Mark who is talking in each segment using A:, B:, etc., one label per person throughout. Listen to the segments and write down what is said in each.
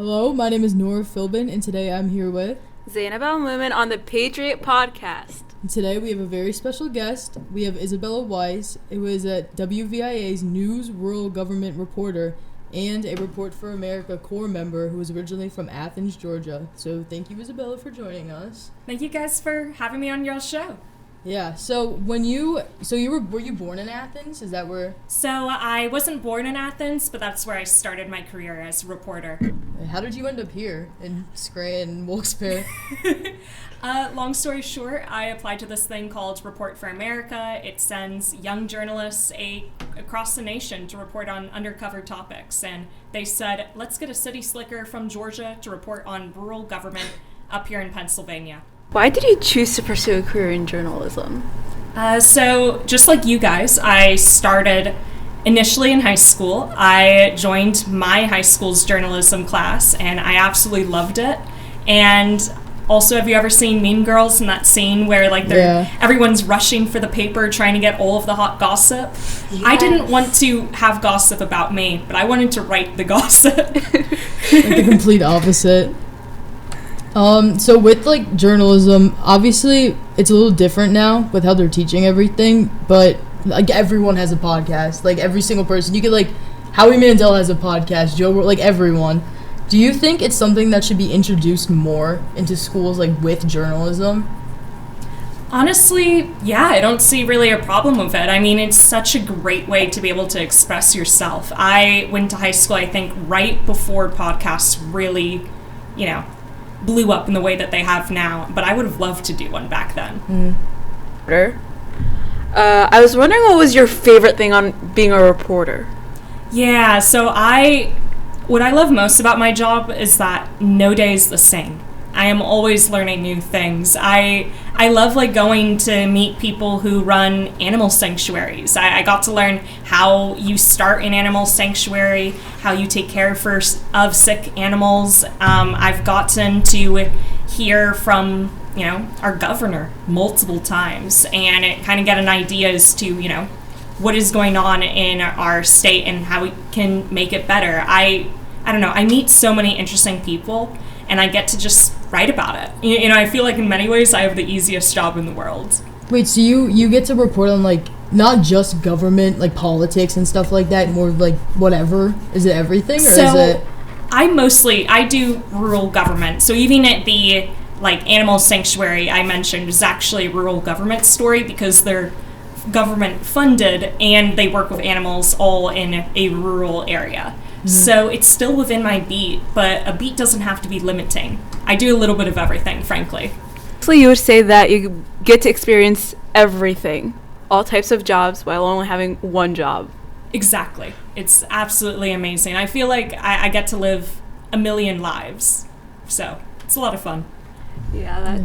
A: Hello, my name is Nora Philbin, and today I'm here with...
B: Zainab Al-Mumin on the Patriot podcast.
A: And today we have a very special guest. We have Isabella Weiss, who is a WVIA's News Rural Government reporter and a Report for America Corps member who is originally from Athens, Georgia. So thank you, Isabella, for joining us.
C: Thank you guys for having me on your show.
A: Yeah, so were you born in Athens? Is that where?
C: So I wasn't born in Athens, but that's where I started my career as a reporter.
A: How did you end up here in Scranton, Wilkes-Barre?
C: Long story short, I applied to this thing called Report for America. It sends young journalists across the nation to report on undercover topics. And they said, let's get a city slicker from Georgia to report on rural government up here in Pennsylvania.
B: Why did you choose to pursue a career in journalism?
C: So just like you guys, I started initially in high school. I joined my high school's journalism class, and I absolutely loved it. And also, have you ever seen Mean Girls in that scene where everyone's rushing for the paper trying to get all of the hot gossip? Yes. I didn't want to have gossip about me, but I wanted to write the gossip.
A: Like the complete opposite. So with journalism, obviously it's a little different now with how they're teaching everything, but everyone has a podcast. Every single person. You could Howie Mandel has a podcast, everyone. Do you think it's something that should be introduced more into schools with journalism?
C: Honestly, yeah, I don't see really a problem with it. I mean, it's such a great way to be able to express yourself. I went to high school, I think, right before podcasts really, blew up in the way that they have now, but I would have loved to do one back then.
B: I was wondering what was your favorite thing on being a reporter?
C: Yeah, so what I love most about my job is that no day is the same. I am always learning new things. I love going to meet people who run animal sanctuaries. I got to learn how you start an animal sanctuary, how you take care of sick animals. I've gotten to hear from our governor multiple times and kind of get an idea as to what is going on in our state and how we can make it better. I don't know. I meet so many interesting people, and I get to just write about it. I feel like in many ways I have the easiest job in the world.
A: Wait, so you get to report on not just government, politics and stuff like that, more whatever? Is it everything, or is it?
C: I do rural government. So even at the animal sanctuary I mentioned is actually a rural government story because they're government funded and they work with animals all in a rural area. Mm-hmm. So it's still within my beat, but a beat doesn't have to be limiting. I do a little bit of everything, frankly.
B: So you would say that you get to experience everything, all types of jobs, while only having one job.
C: Exactly. It's absolutely amazing. I feel like I get to live a million lives. So it's a lot of fun.
B: Yeah,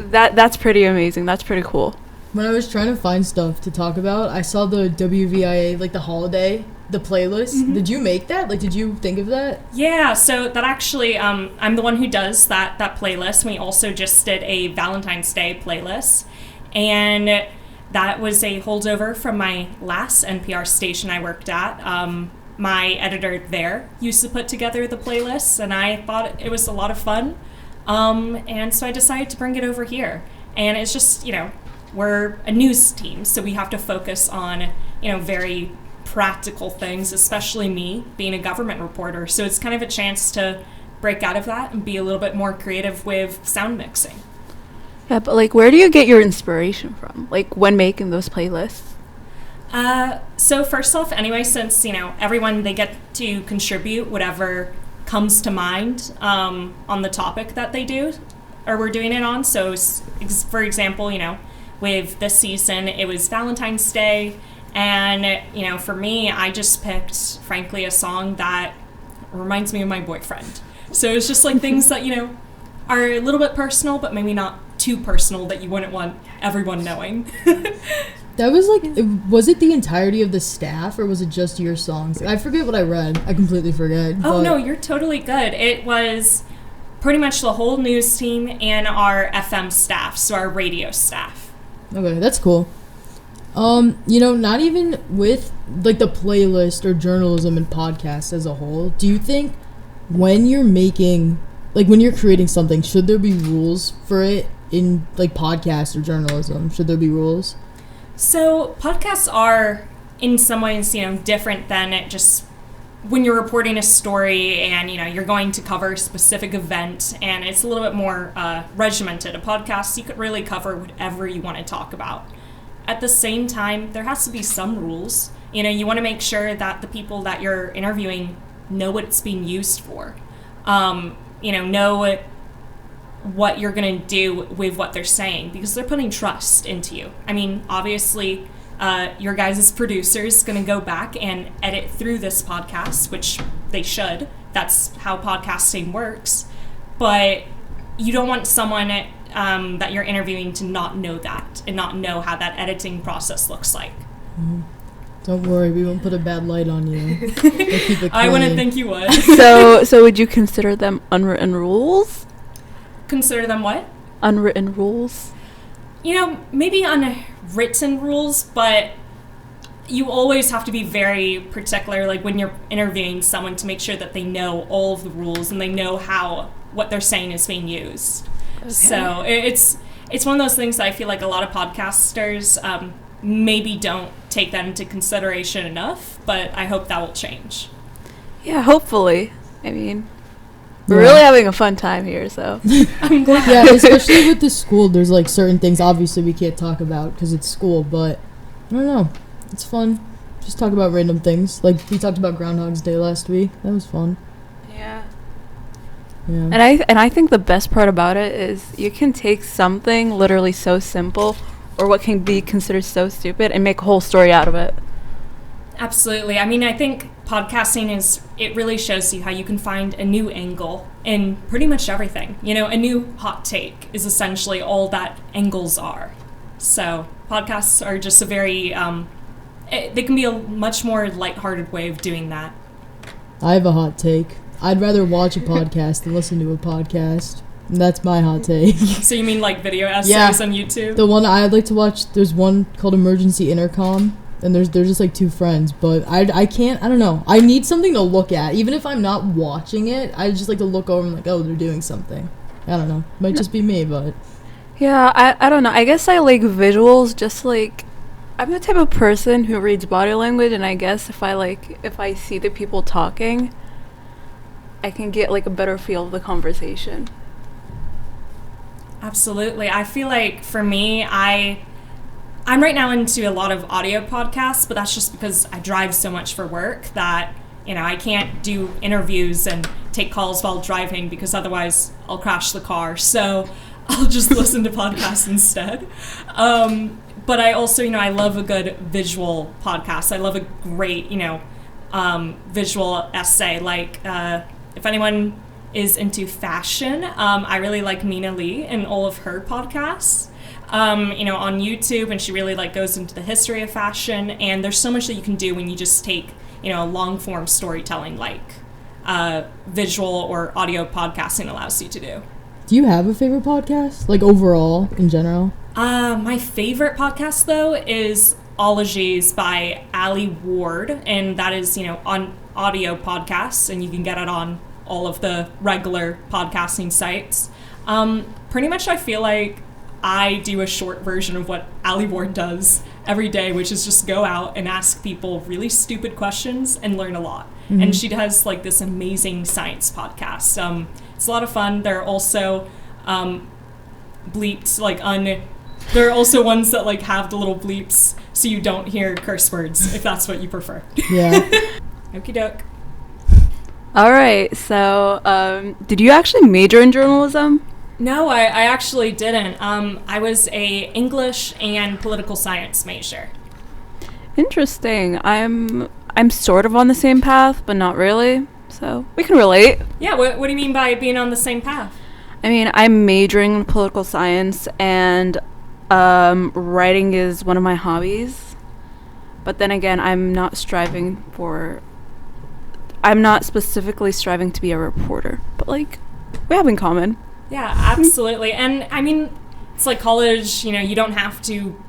B: that's pretty amazing. That's pretty cool.
A: When I was trying to find stuff to talk about, I saw the WVIA, the holiday, the playlist. Mm-hmm. Did you make that? Did you think of that?
C: Yeah, so that actually, I'm the one who does that playlist. We also just did a Valentine's Day playlist. And that was a holdover from my last NPR station I worked at. My editor there used to put together the playlists, and I thought it was a lot of fun. And so I decided to bring it over here. And it's just, we're a news team, so we have to focus on, very practical things, especially me being a government reporter. So it's kind of a chance to break out of that and be a little bit more creative with sound mixing.
B: Yeah, but where do you get your inspiration from? When making those playlists?
C: So first off, anyway, since, everyone, they get to contribute whatever comes to mind on the topic that they do or we're doing it on. So for example, with this season, it was Valentine's Day. And, for me, I just picked, frankly, a song that reminds me of my boyfriend. So it's just things that, are a little bit personal, but maybe not too personal that you wouldn't want everyone knowing.
A: That was was it the entirety of the staff, or was it just your songs? I forget what I read. I completely forget.
C: Oh, no, you're totally good. It was pretty much the whole news team and our FM staff, so our radio staff.
A: Okay, that's cool. Not even with the playlist or journalism and podcasts as a whole, do you think when you're making, like, when you're creating something, should there be rules for it in, like, podcasts or journalism? Should there be rules?
C: So podcasts are, in some ways, different than it just when you're reporting a story and, you're going to cover a specific event, and it's a little bit more regimented. A podcast, you could really cover whatever you want to talk about. At the same time, there has to be some rules. You want to make sure that the people that you're interviewing know what it's being used for. Know what you're going to do with what they're saying, because they're putting trust into you. I mean, obviously, your guys' producer is going to go back and edit through this podcast, which they should. That's how podcasting works. But you don't want someone that you're interviewing to not know that and not know how that editing process looks like.
A: Mm-hmm. Don't worry, we won't put a bad light on you. We'll keep it
C: I wouldn't think you would.
B: So would you consider them unwritten rules?
C: Consider them what?
B: Unwritten rules.
C: Maybe unwritten rules, but you always have to be very particular, like when you're interviewing someone, to make sure that they know all of the rules and they know how what they're saying is being used. Okay. So it's one of those things that I feel like a lot of podcasters maybe don't take that into consideration enough, but I hope that will change.
B: Yeah, hopefully. I mean, we're really having a fun time here, so.
C: I'm glad.
A: Yeah, especially with the school, there's like certain things obviously we can't talk about because it's school, but I don't know. It's fun. Just talk about random things. Like we talked about Groundhog's Day last week. That was fun.
B: Yeah.
A: Yeah.
B: And I think the best part about it is you can take something literally so simple, or what can be considered so stupid, and make a whole story out of it.
C: Absolutely. I mean, I think podcasting it really shows you how you can find a new angle in pretty much everything. A new hot take is essentially all that angles are. So podcasts are just a very, they can be a much more lighthearted way of doing that.
A: I have a hot take. I'd rather watch a podcast than listen to a podcast. And that's my hot take.
C: So you mean like video essays on YouTube?
A: The one I'd like to watch, there's one called Emergency Intercom. And there's just like two friends, but I don't know. I need something to look at. Even if I'm not watching it, I just like to look over and like, oh, they're doing something. I don't know. Might just be me, but.
B: Yeah, I don't know. I guess I like visuals, just like, I'm the type of person who reads body language, and I guess if I see the people talking, I can get like a better feel of the conversation.
C: Absolutely. I feel like for me, I'm right now into a lot of audio podcasts, but that's just because I drive so much for work that, I can't do interviews and take calls while driving because otherwise I'll crash the car. So I'll just listen to podcasts instead. But I also, I love a good visual podcast. I love a great, visual essay. Like, if anyone is into fashion, I really like Mina Lee and all of her podcasts. On YouTube, and she really goes into the history of fashion, and there's so much that you can do when you just take, long form storytelling like visual or audio podcasting allows you to do.
A: Do you have a favorite podcast? Like overall, in general?
C: My favorite podcast though is Ologies by Ali Ward, and that is, on audio podcasts, and you can get it on all of the regular podcasting sites. Pretty much I feel like I do a short version of what Ali Ward does every day, which is just go out and ask people really stupid questions and learn a lot. Mm-hmm. And she does this amazing science podcast. It's a lot of fun. There are also bleeped, there are also ones that have the little bleeps so you don't hear curse words, if that's what you prefer.
A: Yeah.
C: Okie doke.
B: All right. So, did you actually major in journalism?
C: No, I actually didn't. I was a English and political science major.
B: Interesting. I'm sort of on the same path, but not really. So we can relate.
C: Yeah. What do you mean by being on the same path?
B: I mean, I'm majoring in political science, and writing is one of my hobbies. But then again, I'm not specifically striving to be a reporter. But we have in common.
C: Yeah, absolutely. And I mean, it's like college, you don't have to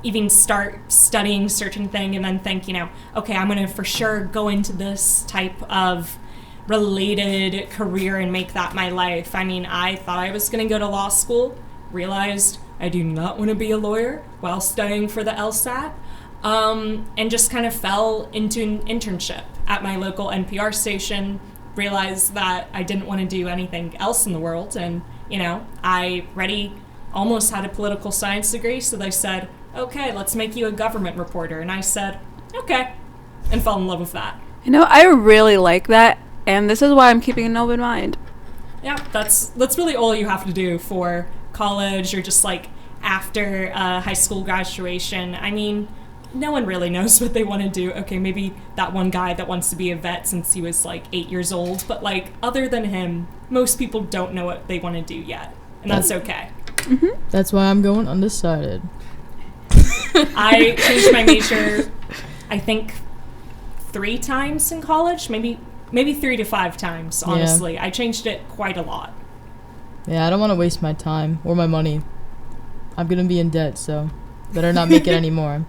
C: even start studying a certain thing and then think, okay, I'm going to for sure go into this type of related career and make that my life. I mean, I thought I was going to go to law school, realized I do not want to be a lawyer while studying for the LSAT, and just kind of fell into an internship at my local NPR station, realized that I didn't want to do anything else in the world, and, I already almost had a political science degree, so they said, okay, let's make you a government reporter, and I said, okay, and fell in love with that.
B: I really like that, and this is why I'm keeping an open mind.
C: Yeah, that's really all you have to do for college or just like after high school graduation. I mean, no one really knows what they want to do. Okay, maybe that one guy that wants to be a vet since he was like 8 years old, but like other than him, most people don't know what they want to do yet, and that's okay.
B: Mm-hmm.
A: That's why I'm going undecided.
C: I changed my major, I think, 3 times in college, maybe 3 to 5 times, honestly. Yeah. I changed it quite a lot.
A: Yeah, I don't want to waste my time or my money. I'm going to be in debt, so better not make it anymore.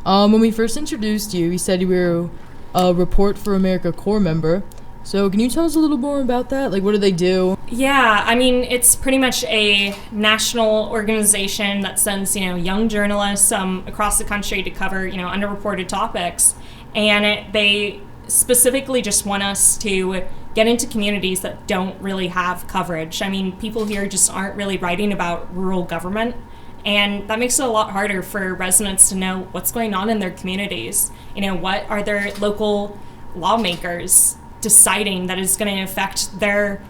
A: When we first introduced you, you said you were a Report for America Corps member. So can you tell us a little more about that? Like, what do they do?
C: Yeah, I mean, it's pretty much a national organization that sends, young journalists across the country to cover, underreported topics. And they specifically just want us to get into communities that don't really have coverage. I mean, people here just aren't really writing about rural government, and that makes it a lot harder for residents to know what's going on in their communities. What are their local lawmakers deciding that is going to affect their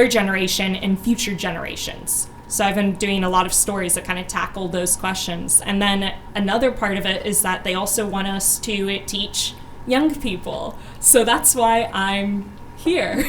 C: generation and future generations. So I've been doing a lot of stories that kind of tackle those questions. And then another part of it is that they also want us to teach young people. So that's why I'm here.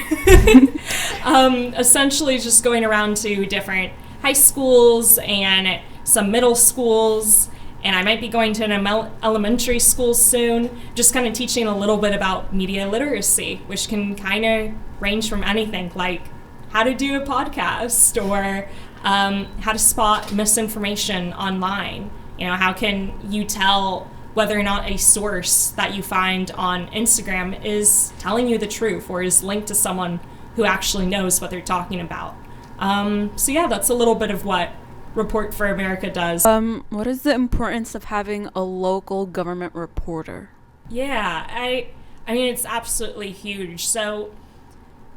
C: Essentially just going around to different high schools and some middle schools, and I might be going to an elementary school soon, just kind of teaching a little bit about media literacy, which can kind of range from anything like how to do a podcast or how to spot misinformation online. How can you tell whether or not a source that you find on Instagram is telling you the truth or is linked to someone who actually knows what they're talking about. So yeah, that's a little bit of what Report for America does.
B: What is the importance of having a local government reporter?
C: Yeah, I mean, it's absolutely huge. So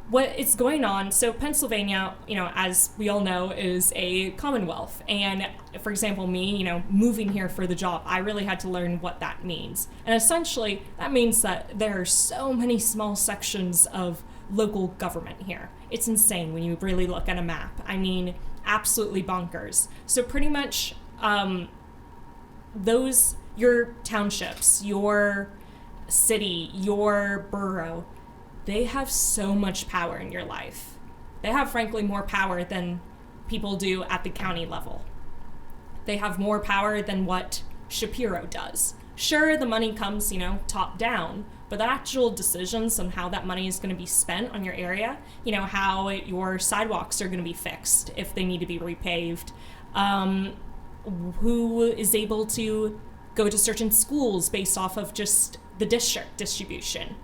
C: what is going on, so Pennsylvania, as we all know, is a commonwealth. And for example, me, moving here for the job, I really had to learn what that means. And essentially, that means that there are so many small sections of local government here. It's insane when you really look at a map. I mean, absolutely bonkers. So pretty much your townships, your city, your borough, they have so much power in your life. They have, frankly, more power than people do at the county level. They have more power than what Shapiro does. Sure, the money comes, top down, but the actual decisions on how that money is going to be spent on your area, how your sidewalks are going to be fixed if they need to be repaved, who is able to go to certain schools based off of just the district distribution,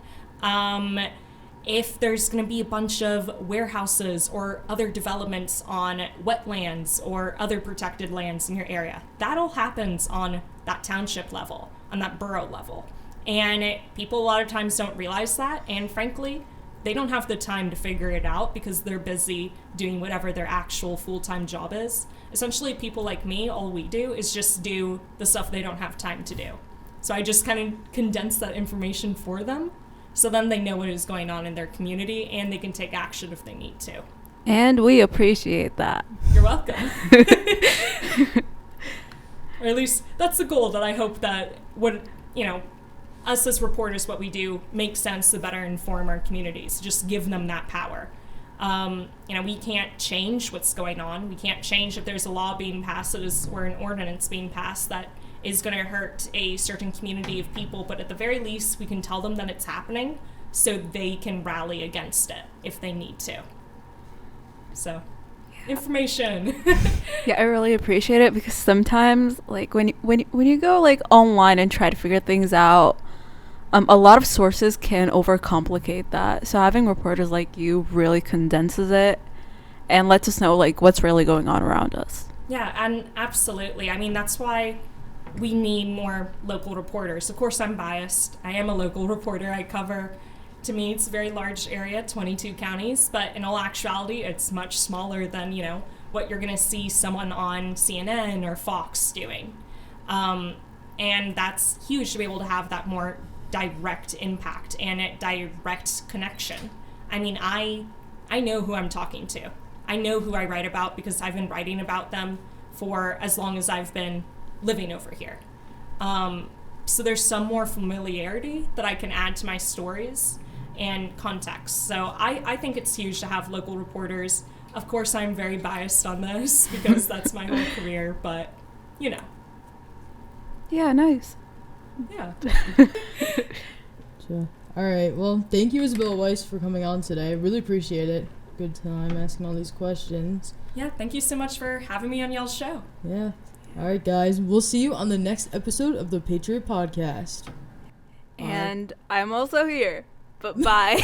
C: if there's going to be a bunch of warehouses or other developments on wetlands or other protected lands in your area. That all happens on that township level, on that borough level. And people a lot of times don't realize that, and frankly, they don't have the time to figure it out because they're busy doing whatever their actual full-time job is. Essentially, people like me, all we do is just do the stuff they don't have time to do. So I just kind of condense that information for them, so then they know what is going on in their community and they can take action if they need to.
B: And we appreciate that.
C: You're welcome. Or at least that's the goal, that I hope that us as reporters, what we do makes sense to better inform our communities. Just give them that power. We can't change what's going on. We can't change if there's a law being passed or an ordinance being passed that is going to hurt a certain community of people, but at the very least, we can tell them that it's happening so they can rally against it if they need to. So, information.
B: Yeah, I really appreciate it because sometimes, like, when you go, like, online and try to figure things out, a lot of sources can overcomplicate that. So having reporters like you really condenses it and lets us know like what's really going on around us.
C: Yeah, and absolutely. I mean, that's why we need more local reporters. Of course, I'm biased. I am a local reporter. I cover, to me, it's a very large area, 22 counties, but in all actuality, it's much smaller than, you know, what you're going to see someone on CNN or Fox doing. And that's huge to be able to have that more direct impact and a direct connection. I mean, I know who I'm talking to. I know who I write about because I've been writing about them for as long as I've been living over here. So there's some more familiarity that I can add to my stories and context. So I think it's huge to have local reporters. Of course, I'm very biased on this because that's my whole career, but, you know.
B: Yeah, nice.
C: Yeah.
A: Sure. All right. Well, thank you, Isabella Weiss, for coming on today. I really appreciate it. Good time asking all these questions.
C: Yeah, thank you so much for having me on y'all's show.
A: Yeah. All right, guys. We'll see you on the next episode of the Patriot Podcast.
B: And I'm also here, but bye.